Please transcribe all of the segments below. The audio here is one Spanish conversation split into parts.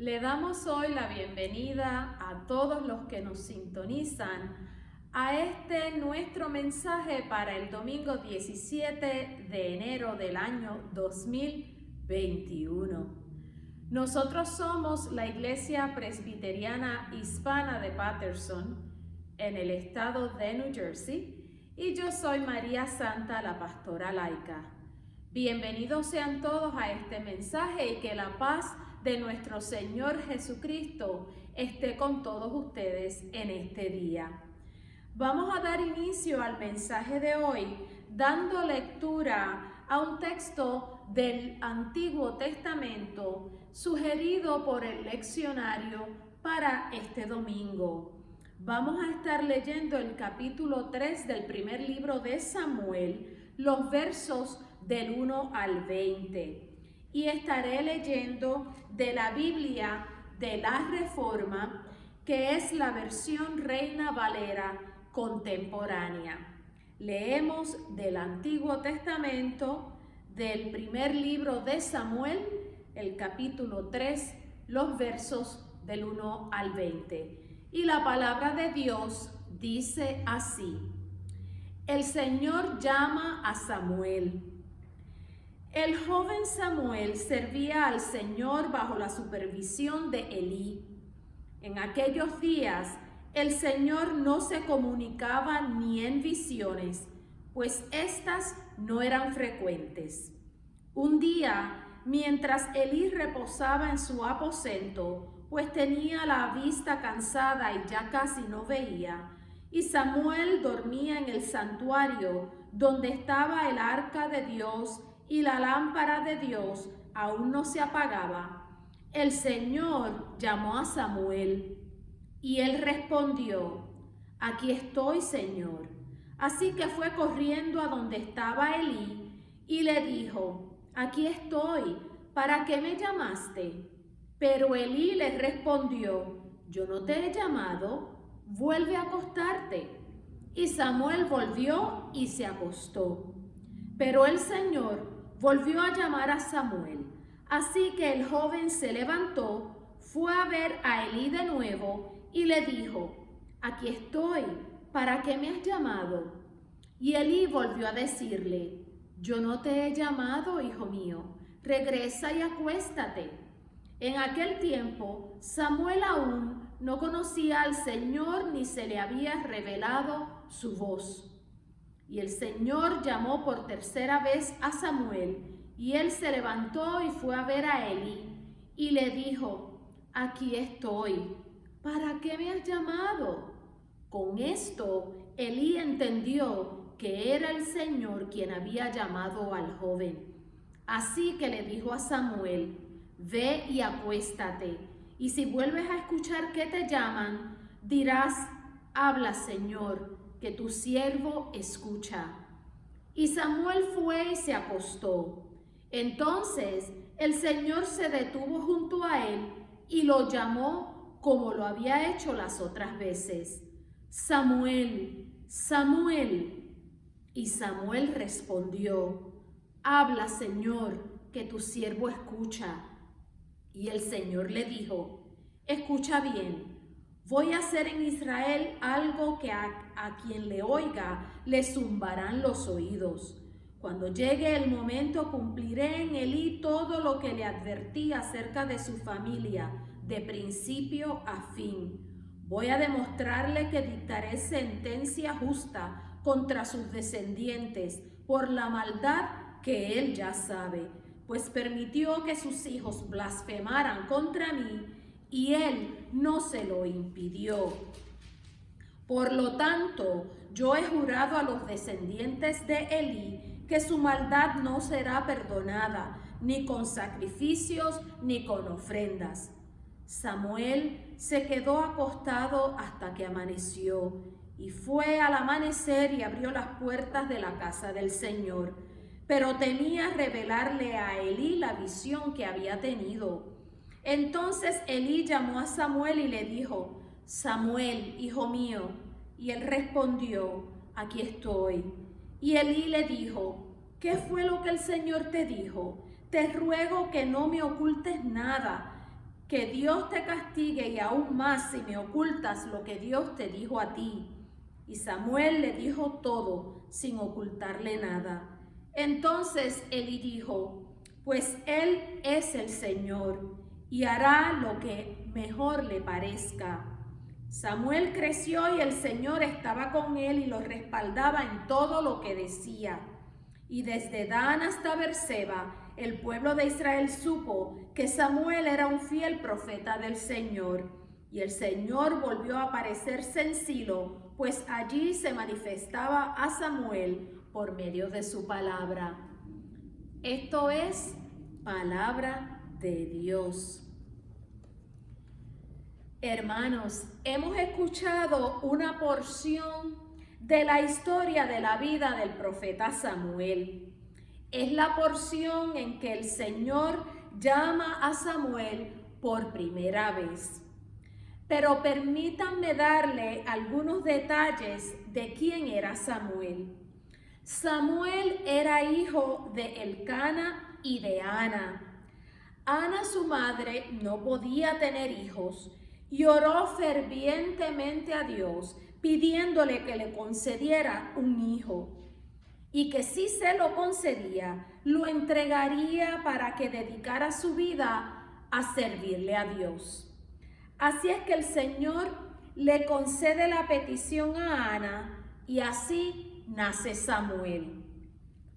Le damos hoy la bienvenida a todos los que nos sintonizan a este nuestro mensaje para el domingo 17 de enero del año 2021. Nosotros somos la Iglesia Presbiteriana Hispana de Paterson en el estado de New Jersey y yo soy María Santa, la pastora laica. Bienvenidos sean todos a este mensaje y que la paz de nuestro Señor Jesucristo esté con todos ustedes en este día. Vamos a dar inicio al mensaje de hoy dando lectura a un texto del Antiguo Testamento sugerido por el leccionario para este domingo. Vamos a estar leyendo el capítulo 3 del primer libro de Samuel, los versos del 1 al 20. Y estaré leyendo de la Biblia de la Reforma, que es la versión Reina Valera contemporánea. Leemos del Antiguo Testamento, del primer libro de Samuel, el capítulo 3, los versos del 1 al 20. Y la palabra de Dios dice así: El Señor llama a Samuel. El joven Samuel servía al Señor bajo la supervisión de Elí. En aquellos días, el Señor no se comunicaba ni en visiones, pues éstas no eran frecuentes. Un día, mientras Elí reposaba en su aposento, pues tenía la vista cansada y ya casi no veía, y Samuel dormía en el santuario donde estaba el arca de Dios, y la lámpara de Dios aún no se apagaba, el Señor llamó a Samuel, y él respondió: Aquí estoy, Señor. Así que fue corriendo a donde estaba Elí, y le dijo: Aquí estoy, ¿para qué me llamaste? Pero Elí le respondió: Yo no te he llamado, vuelve a acostarte. Y Samuel volvió y se acostó. Pero el Señor volvió a llamar a Samuel. Así que el joven se levantó, fue a ver a Elí de nuevo y le dijo: Aquí estoy, ¿para qué me has llamado? Y Elí volvió a decirle: Yo no te he llamado, hijo mío, regresa y acuéstate. En aquel tiempo, Samuel aún no conocía al Señor ni se le había revelado su voz. Y el Señor llamó por tercera vez a Samuel, y él se levantó y fue a ver a Elí, y le dijo: Aquí estoy, ¿para qué me has llamado? Con esto, Elí entendió que era el Señor quien había llamado al joven. Así que le dijo a Samuel: Ve y acuéstate, y si vuelves a escuchar que te llaman, dirás: Habla, Señor, que tu siervo escucha. Y Samuel fue y se acostó. Entonces el Señor se detuvo junto a él y lo llamó como lo había hecho las otras veces: Samuel, Samuel. Y Samuel respondió: Habla, Señor, que tu siervo escucha. Y el Señor le dijo: Escucha bien. Voy a hacer en Israel algo que a quien le oiga le zumbarán los oídos. Cuando llegue el momento, cumpliré en Elí todo lo que le advertí acerca de su familia, de principio a fin. Voy a demostrarle que dictaré sentencia justa contra sus descendientes por la maldad que él ya sabe, pues permitió que sus hijos blasfemaran contra mí, y él no se lo impidió. Por lo tanto, yo he jurado a los descendientes de Elí que su maldad no será perdonada, ni con sacrificios ni con ofrendas. Samuel se quedó acostado hasta que amaneció, y fue al amanecer y abrió las puertas de la casa del Señor, pero temía revelarle a Elí la visión que había tenido. Entonces Elí llamó a Samuel y le dijo: Samuel, hijo mío. Y él respondió: Aquí estoy. Y Elí le dijo: ¿Qué fue lo que el Señor te dijo? Te ruego que no me ocultes nada, que Dios te castigue y aún más si me ocultas lo que Dios te dijo a ti. Y Samuel le dijo todo sin ocultarle nada. Entonces Elí dijo, pues él es el Señor y hará lo que mejor le parezca. Samuel creció y el Señor estaba con él y lo respaldaba en todo lo que decía. Y desde Dan hasta Berseba, el pueblo de Israel supo que Samuel era un fiel profeta del Señor. Y el Señor volvió a aparecerse en Silo, pues allí se manifestaba a Samuel por medio de su palabra. Esto es palabra de Dios. Hermanos, hemos escuchado una porción de la historia de la vida del profeta Samuel. Es la porción en que el Señor llama a Samuel por primera vez. Pero permítanme darle algunos detalles de quién era Samuel. Samuel era hijo de Elcana y de Ana. Ana, su madre, no podía tener hijos y oró fervientemente a Dios, pidiéndole que le concediera un hijo, y que si se lo concedía, lo entregaría para que dedicara su vida a servirle a Dios. Así es que el Señor le concede la petición a Ana y así nace Samuel.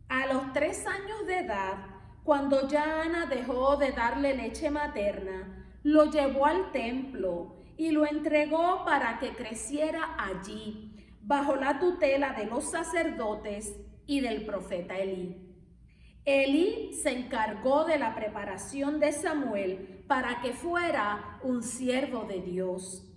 A los 3 años de edad, cuando ya Ana dejó de darle leche materna, lo llevó al templo y lo entregó para que creciera allí, bajo la tutela de los sacerdotes y del profeta Elí. Elí se encargó de la preparación de Samuel para que fuera un siervo de Dios.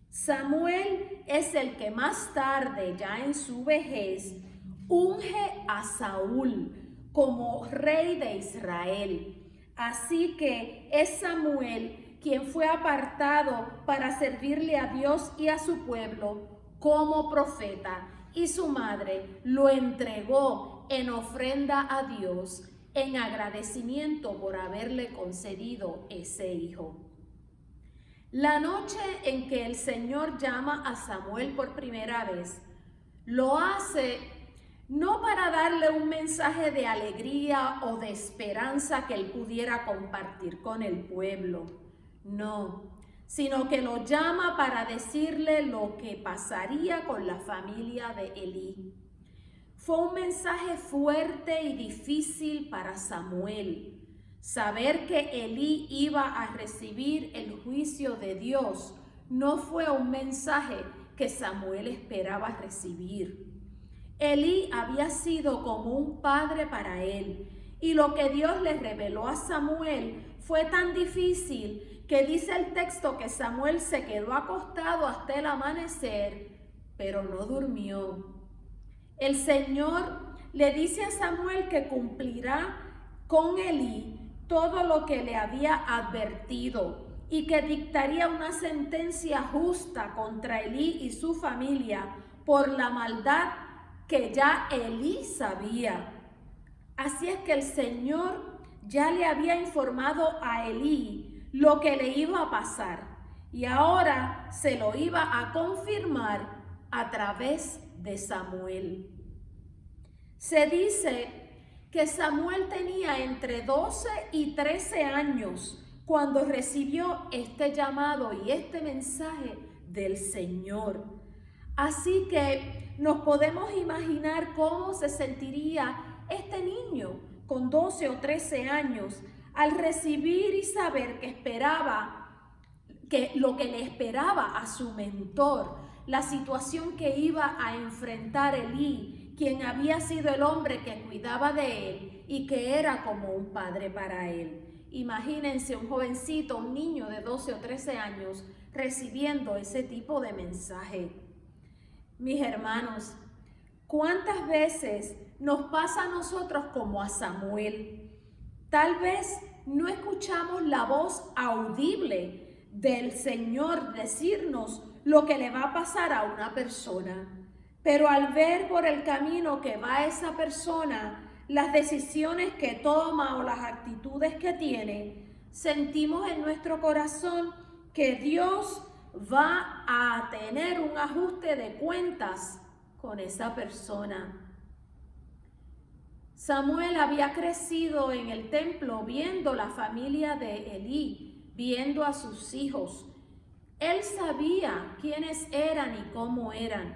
Samuel es el que más tarde, ya en su vejez, unge a Saúl como rey de Israel. Así que es Samuel quien fue apartado para servirle a Dios y a su pueblo como profeta, y su madre lo entregó en ofrenda a Dios en agradecimiento por haberle concedido ese hijo. La noche en que el Señor llama a Samuel por primera vez, lo hace no para darle un mensaje de alegría o de esperanza que él pudiera compartir con el pueblo, no, sino que lo llama para decirle lo que pasaría con la familia de Elí. Fue un mensaje fuerte y difícil para Samuel. Saber que Elí iba a recibir el juicio de Dios no fue un mensaje que Samuel esperaba recibir. Elí había sido como un padre para él, y lo que Dios le reveló a Samuel fue tan difícil que dice el texto que Samuel se quedó acostado hasta el amanecer, pero no durmió. El Señor le dice a Samuel que cumplirá con Elí todo lo que le había advertido y que dictaría una sentencia justa contra Elí y su familia por la maldad que ya Elí sabía. Así es que el Señor ya le había informado a Elí lo que le iba a pasar y ahora se lo iba a confirmar a través de Samuel. Se dice que Samuel tenía entre 12 y 13 años cuando recibió este llamado y este mensaje del Señor. Así que nos podemos imaginar cómo se sentiría este niño con 12 o 13 años al recibir y saber que lo que le esperaba a su mentor, la situación que iba a enfrentar Elí, quien había sido el hombre que cuidaba de él y que era como un padre para él. Imagínense un jovencito, un niño de 12 o 13 años recibiendo ese tipo de mensaje. Mis hermanos, ¿cuántas veces nos pasa a nosotros como a Samuel? Tal vez no escuchamos la voz audible del Señor decirnos lo que le va a pasar a una persona, pero al ver por el camino que va esa persona, las decisiones que toma o las actitudes que tiene, sentimos en nuestro corazón que Dios va a tener un ajuste de cuentas con esa persona. Samuel había crecido en el templo viendo la familia de Elí, viendo a sus hijos. Él sabía quiénes eran y cómo eran.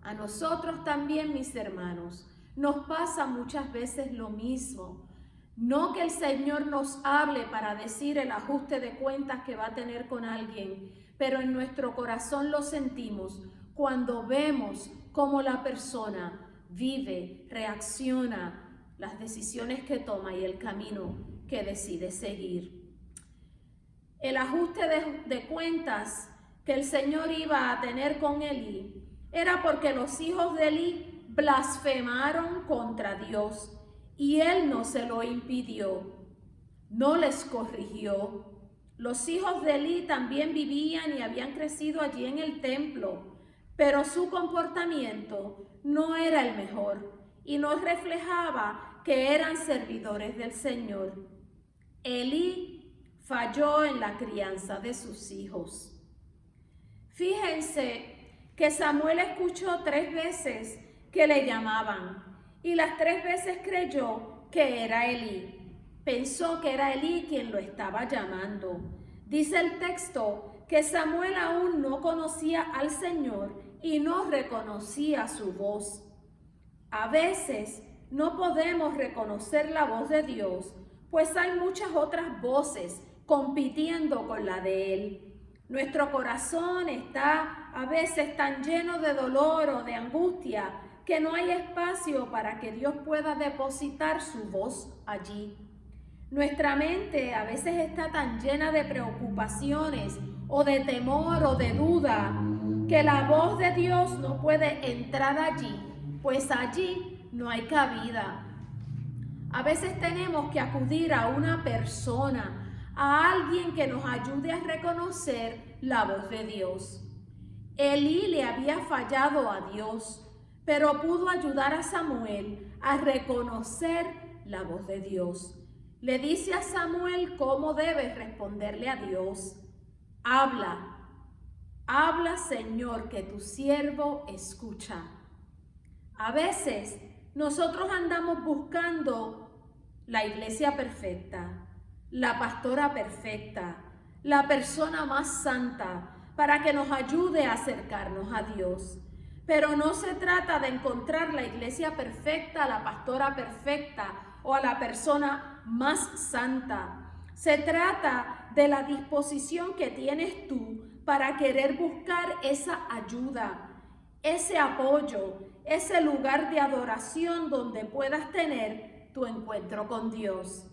A nosotros también, mis hermanos, nos pasa muchas veces lo mismo. No que el Señor nos hable para decir el ajuste de cuentas que va a tener con alguien, pero en nuestro corazón lo sentimos cuando vemos cómo la persona vive, reacciona, las decisiones que toma y el camino que decide seguir. El ajuste de cuentas que el Señor iba a tener con Elí era porque los hijos de Elí blasfemaron contra Dios y él no se lo impidió, no les corrigió. Los hijos de Elí también vivían y habían crecido allí en el templo, pero su comportamiento no era el mejor y no reflejaba que eran servidores del Señor. Elí falló en la crianza de sus hijos. Fíjense que Samuel escuchó 3 veces que le llamaban y las 3 veces creyó que era Elí. Pensó que era Elí quien lo estaba llamando. Dice el texto que Samuel aún no conocía al Señor y no reconocía su voz. A veces no podemos reconocer la voz de Dios, pues hay muchas otras voces compitiendo con la de Él. Nuestro corazón está a veces tan lleno de dolor o de angustia que no hay espacio para que Dios pueda depositar su voz allí. Nuestra mente a veces está tan llena de preocupaciones o de temor o de duda que la voz de Dios no puede entrar allí, pues allí no hay cabida. A veces tenemos que acudir a una persona, a alguien que nos ayude a reconocer la voz de Dios. Elí le había fallado a Dios, pero pudo ayudar a Samuel a reconocer la voz de Dios. Le dice a Samuel cómo debe responderle a Dios. Habla, habla, Señor, que tu siervo escucha. A veces nosotros andamos buscando la iglesia perfecta, la pastora perfecta, la persona más santa para que nos ayude a acercarnos a Dios. Pero no se trata de encontrar la iglesia perfecta, la pastora perfecta o a la persona más santa. Se trata de la disposición que tienes tú para querer buscar esa ayuda, ese apoyo, ese lugar de adoración donde puedas tener tu encuentro con Dios.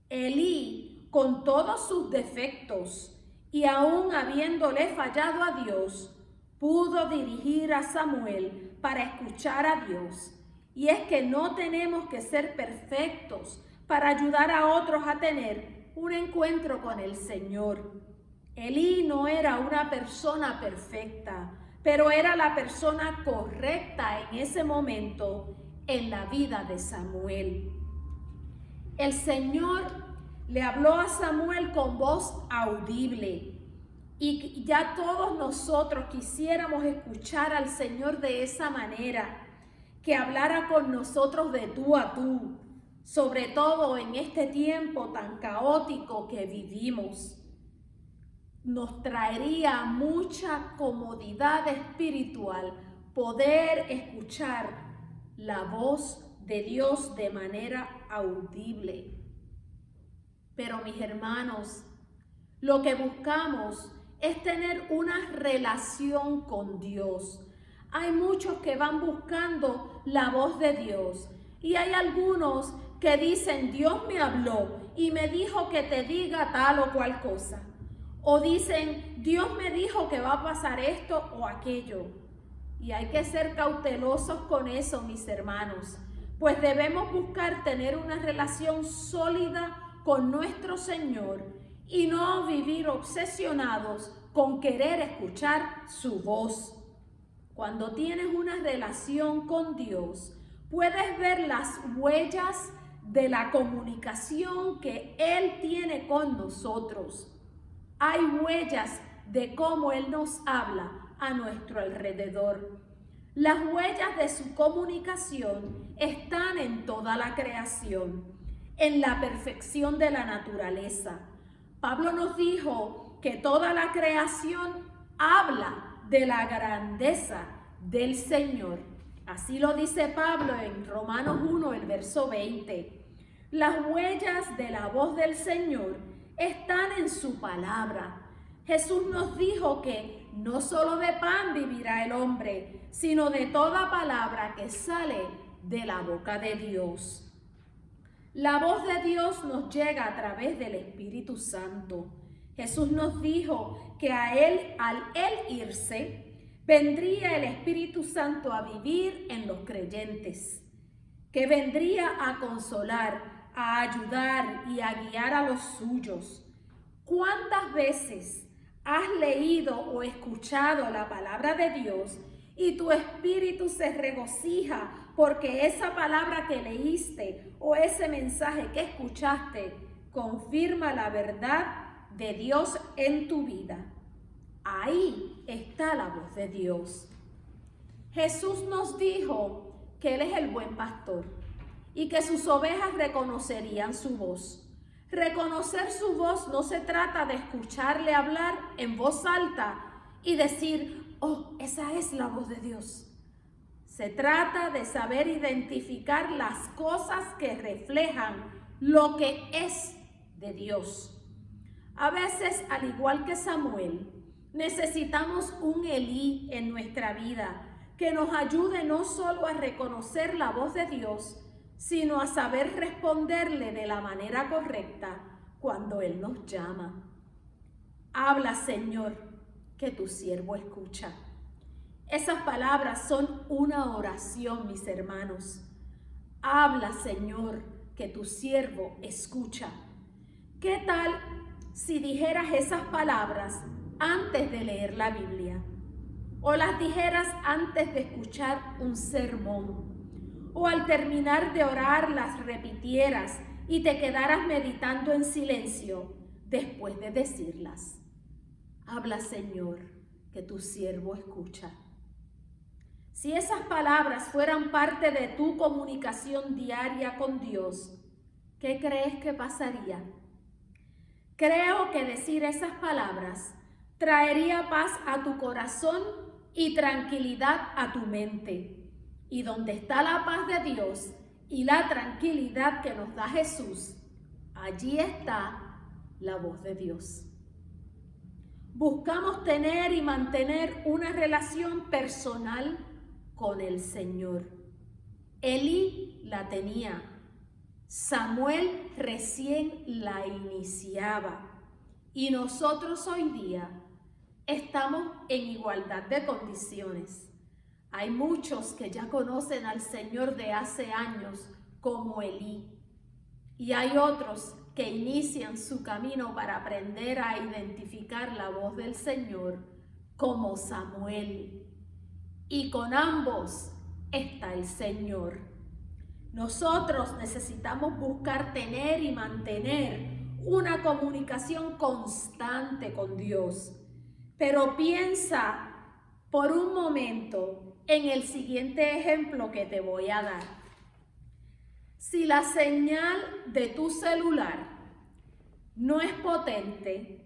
Elí, con todos sus defectos y aún habiéndole fallado a Dios, pudo dirigir a Samuel para escuchar a Dios. Y es que no tenemos que ser perfectos para ayudar a otros a tener un encuentro con el Señor. Elí no era una persona perfecta, pero era la persona correcta en ese momento en la vida de Samuel. El Señor le habló a Samuel con voz audible y ya todos nosotros quisiéramos escuchar al Señor de esa manera, que hablara con nosotros de tú a tú, sobre todo en este tiempo tan caótico que vivimos. Nos traería mucha comodidad espiritual poder escuchar la voz de Dios de manera audible. Pero mis hermanos, lo que buscamos es tener una relación con Dios. Hay muchos que van buscando la voz de Dios y hay algunos que dicen, Dios me habló y me dijo que te diga tal o cual cosa. O dicen, Dios me dijo que va a pasar esto o aquello. Y hay que ser cautelosos con eso, mis hermanos, pues debemos buscar tener una relación sólida con nuestro Señor y no vivir obsesionados con querer escuchar su voz. Cuando tienes una relación con Dios, puedes ver las huellas de la comunicación que Él tiene con nosotros. Hay huellas de cómo Él nos habla a nuestro alrededor. Las huellas de su comunicación están en toda la creación, en la perfección de la naturaleza. Pablo nos dijo que toda la creación habla de la grandeza del Señor. Así lo dice Pablo en Romanos 1, el verso 20. Las huellas de la voz del Señor están en su palabra. Jesús nos dijo que no solo de pan vivirá el hombre, sino de toda palabra que sale de la boca de Dios. La voz de Dios nos llega a través del Espíritu Santo. Jesús nos dijo que al Él irse, vendría el Espíritu Santo a vivir en los creyentes, que vendría a consolar, a ayudar y a guiar a los suyos. ¿Cuántas veces has leído o escuchado la palabra de Dios y tu espíritu se regocija porque esa palabra que leíste o ese mensaje que escuchaste confirma la verdad de Dios en tu vida? Ahí está la voz de Dios. Jesús nos dijo que Él es el buen pastor y que sus ovejas reconocerían su voz. Reconocer su voz no se trata de escucharle hablar en voz alta y decir, oh, esa es la voz de Dios. Se trata de saber identificar las cosas que reflejan lo que es de Dios. A veces, al igual que Samuel, necesitamos un Elí en nuestra vida que nos ayude no solo a reconocer la voz de Dios, sino a saber responderle de la manera correcta cuando Él nos llama. Habla, Señor, que tu siervo escucha. Esas palabras son una oración, mis hermanos. Habla, Señor, que tu siervo escucha. ¿Qué tal si dijeras esas palabras antes de leer la Biblia? O las dijeras antes de escuchar un sermón. O al terminar de orar las repitieras y te quedaras meditando en silencio después de decirlas. Habla, Señor, que tu siervo escucha. Si esas palabras fueran parte de tu comunicación diaria con Dios, ¿qué crees que pasaría? Creo que decir esas palabras traería paz a tu corazón y tranquilidad a tu mente. Y donde está la paz de Dios y la tranquilidad que nos da Jesús, allí está la voz de Dios. Buscamos tener y mantener una relación personal con el Señor. Elí la tenía. Samuel recién la iniciaba. Y nosotros hoy día estamos en igualdad de condiciones. Hay muchos que ya conocen al Señor de hace años como Elí. Y hay otros que inician su camino para aprender a identificar la voz del Señor como Samuel. Y con ambos está el Señor. Nosotros necesitamos buscar tener y mantener una comunicación constante con Dios. Pero piensa por un momento en el siguiente ejemplo que te voy a dar. Si la señal de tu celular no es potente,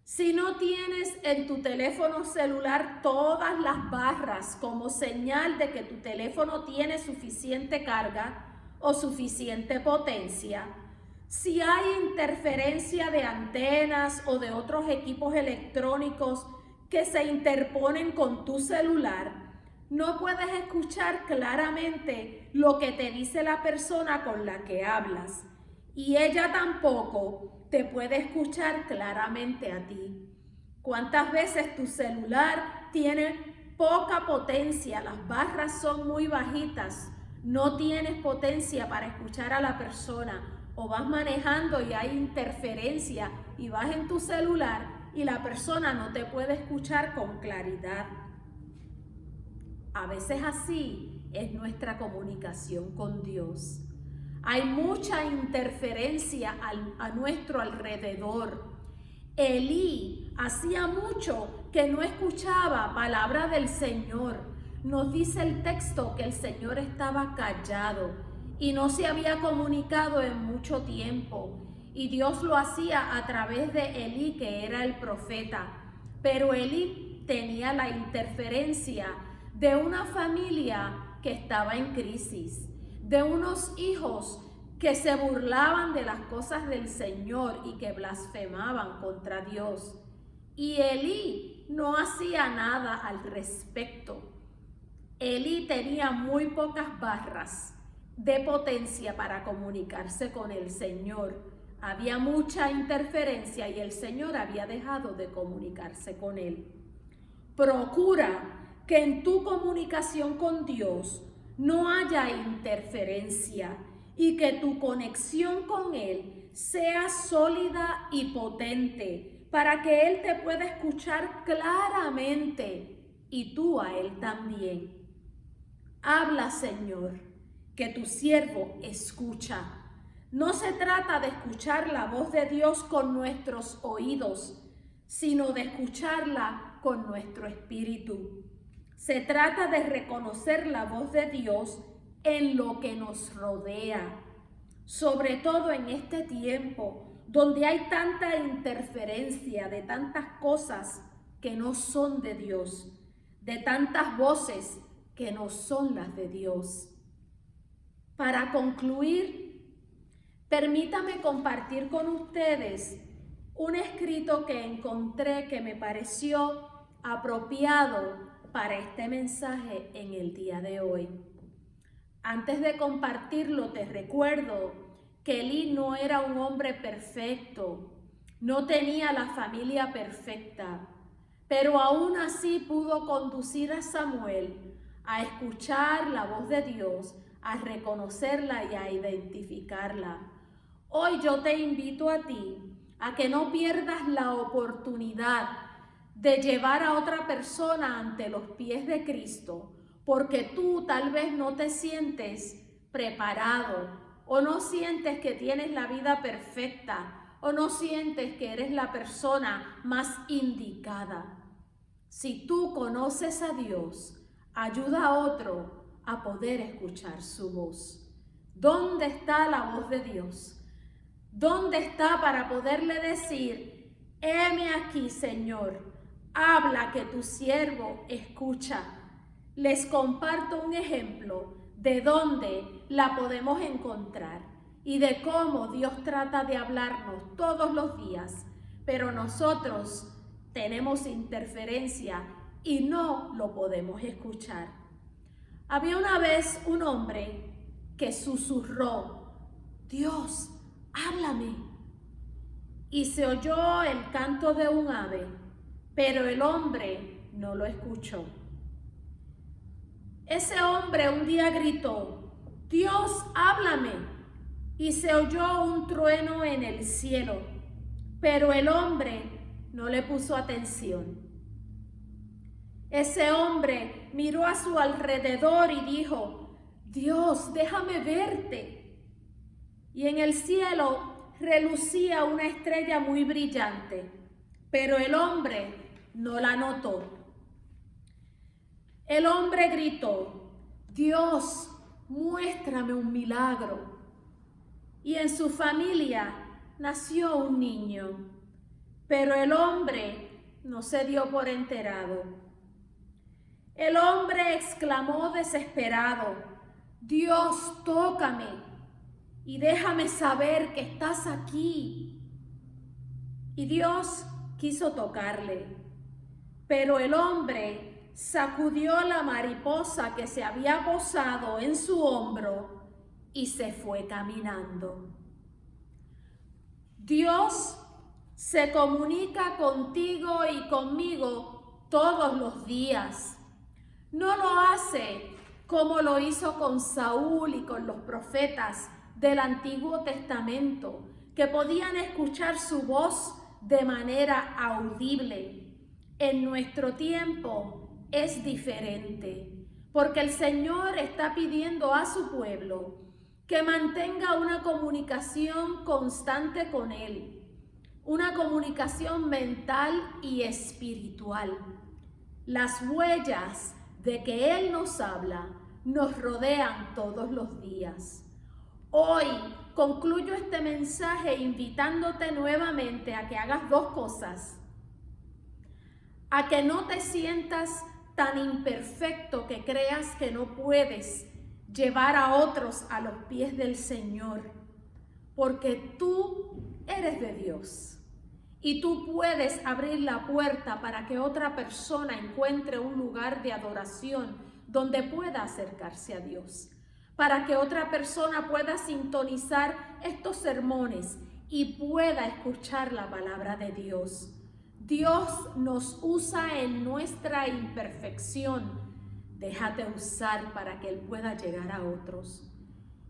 si no tienes en tu teléfono celular todas las barras como señal de que tu teléfono tiene suficiente carga o suficiente potencia, si hay interferencia de antenas o de otros equipos electrónicos que se interponen con tu celular, no puedes escuchar claramente lo que te dice la persona con la que hablas. Y ella tampoco te puede escuchar claramente a ti. ¿Cuántas veces tu celular tiene poca potencia? Las barras son muy bajitas. No tienes potencia para escuchar a la persona. O vas manejando y hay interferencia y vas en tu celular y la persona no te puede escuchar con claridad. A veces así es nuestra comunicación con Dios. Hay mucha interferencia a nuestro alrededor. Elí hacía mucho que no escuchaba palabra del Señor. Nos dice el texto que el Señor estaba callado y no se había comunicado en mucho tiempo. Y Dios lo hacía a través de Elí, que era el profeta. Pero Elí tenía la interferencia de una familia que estaba en crisis, de unos hijos que se burlaban de las cosas del Señor y que blasfemaban contra Dios. Y Elí no hacía nada al respecto. Elí tenía muy pocas barras de potencia para comunicarse con el Señor. Había mucha interferencia y el Señor había dejado de comunicarse con él. Procura que en tu comunicación con Dios no haya interferencia y que tu conexión con Él sea sólida y potente para que Él te pueda escuchar claramente y tú a Él también. Habla, Señor, que tu siervo escucha. No se trata de escuchar la voz de Dios con nuestros oídos, sino de escucharla con nuestro espíritu. Se trata de reconocer la voz de Dios en lo que nos rodea, sobre todo en este tiempo donde hay tanta interferencia de tantas cosas que no son de Dios, de tantas voces que no son las de Dios. Para concluir, permítame compartir con ustedes un escrito que encontré que me pareció apropiado para este mensaje en el día de hoy. Antes de compartirlo, te recuerdo que Elí no era un hombre perfecto, no tenía la familia perfecta, pero aún así pudo conducir a Samuel a escuchar la voz de Dios, a reconocerla y a identificarla. Hoy yo te invito a ti a que no pierdas la oportunidad de llevar a otra persona ante los pies de Cristo, porque tú tal vez no te sientes preparado o no sientes que tienes la vida perfecta o no sientes que eres la persona más indicada. Si tú conoces a Dios, ayuda a otro a poder escuchar su voz. ¿Dónde está la voz de Dios? ¿Dónde está para poderle decir, heme aquí, Señor, habla que tu siervo escucha? Les comparto un ejemplo de dónde la podemos encontrar y de cómo Dios trata de hablarnos todos los días, pero nosotros tenemos interferencia y no lo podemos escuchar. Había una vez un hombre que susurró, Dios, háblame. Y se oyó el canto de un ave, pero el hombre no lo escuchó. Ese hombre un día gritó, Dios, háblame. Y se oyó un trueno en el cielo, pero el hombre no le puso atención. Ese hombre miró a su alrededor y dijo, Dios, déjame verte. Y en el cielo relucía una estrella muy brillante, pero el hombre no la notó. El hombre gritó, Dios, muéstrame un milagro. Y en su familia nació un niño, pero el hombre no se dio por enterado. El hombre exclamó desesperado, Dios, tócame y déjame saber que estás aquí. Y Dios quiso tocarle, pero el hombre sacudió la mariposa que se había posado en su hombro y se fue caminando. Dios se comunica contigo y conmigo todos los días. No lo hace como lo hizo con Saúl y con los profetas del Antiguo Testamento, que podían escuchar su voz de manera audible. En nuestro tiempo es diferente, porque el Señor está pidiendo a su pueblo que mantenga una comunicación constante con Él, una comunicación mental y espiritual. Las huellas de que Él nos habla nos rodean todos los días. Hoy concluyo este mensaje invitándote nuevamente a que hagas dos cosas. A que no te sientas tan imperfecto que creas que no puedes llevar a otros a los pies del Señor, porque tú eres de Dios y tú puedes abrir la puerta para que otra persona encuentre un lugar de adoración donde pueda acercarse a Dios, para que otra persona pueda sintonizar estos sermones y pueda escuchar la palabra de Dios. Dios nos usa en nuestra imperfección. Déjate usar para que Él pueda llegar a otros.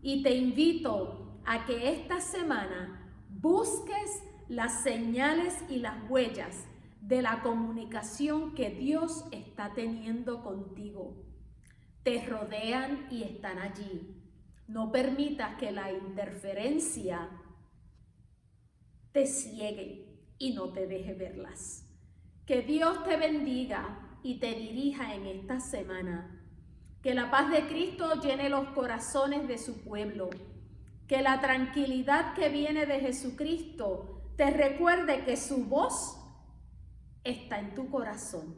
Y te invito a que esta semana busques las señales y las huellas de la comunicación que Dios está teniendo contigo. Te rodean y están allí. No permitas que la interferencia te ciegue y no te deje verlas. Que Dios te bendiga y te dirija en esta semana. Que la paz de Cristo llene los corazones de su pueblo. Que la tranquilidad que viene de Jesucristo te recuerde que su voz está en tu corazón.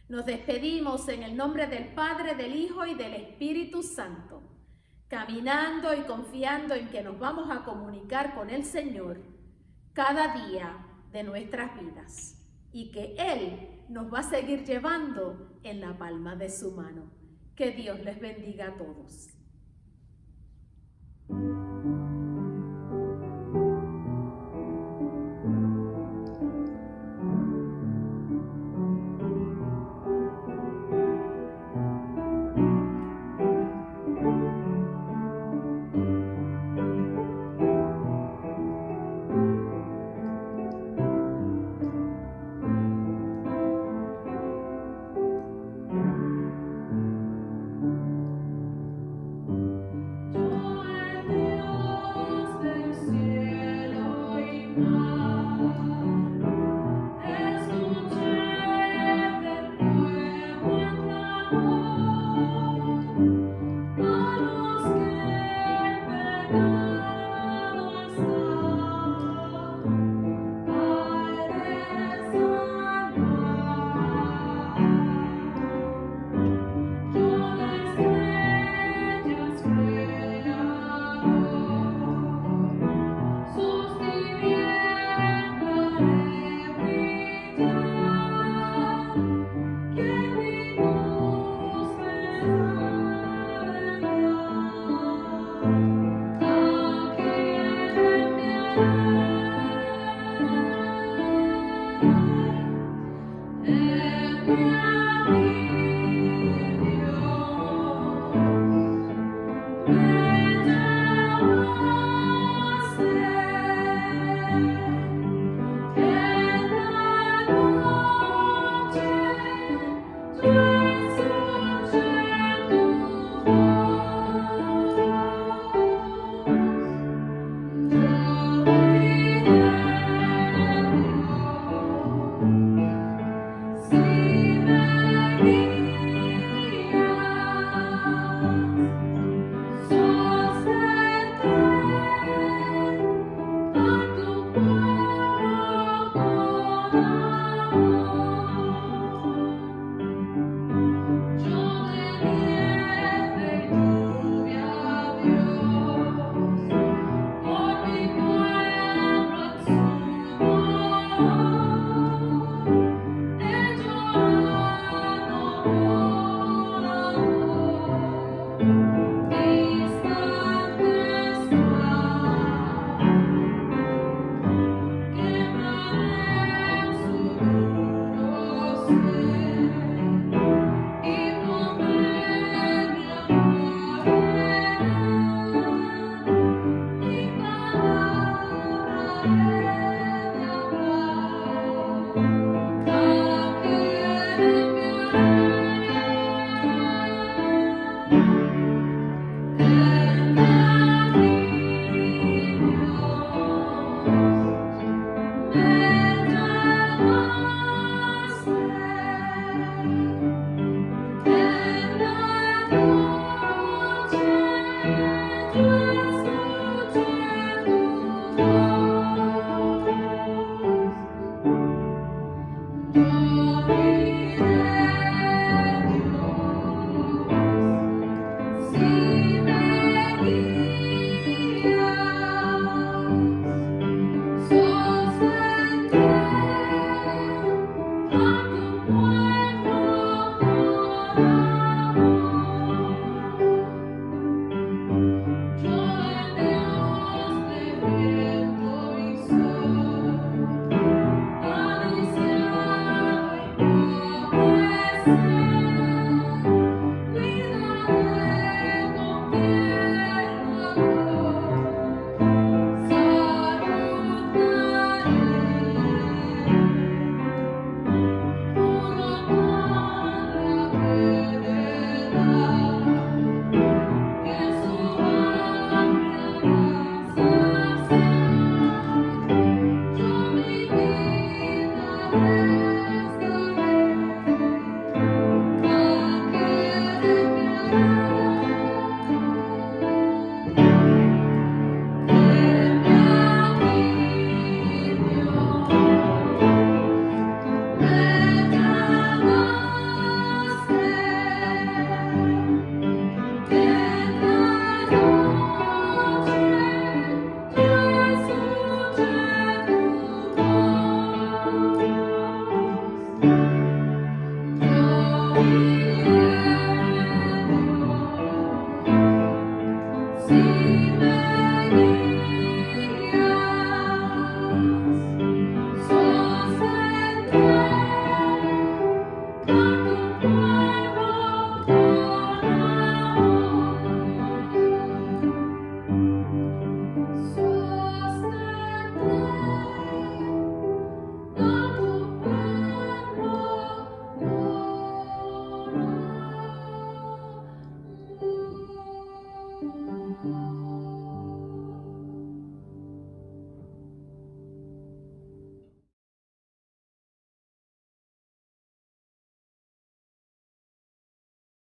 Nos despedimos en el nombre del Padre, del Hijo y del Espíritu Santo, caminando y confiando en que nos vamos a comunicar con el Señor cada día de nuestras vidas y que Él nos va a seguir llevando en la palma de su mano. Que Dios les bendiga a todos.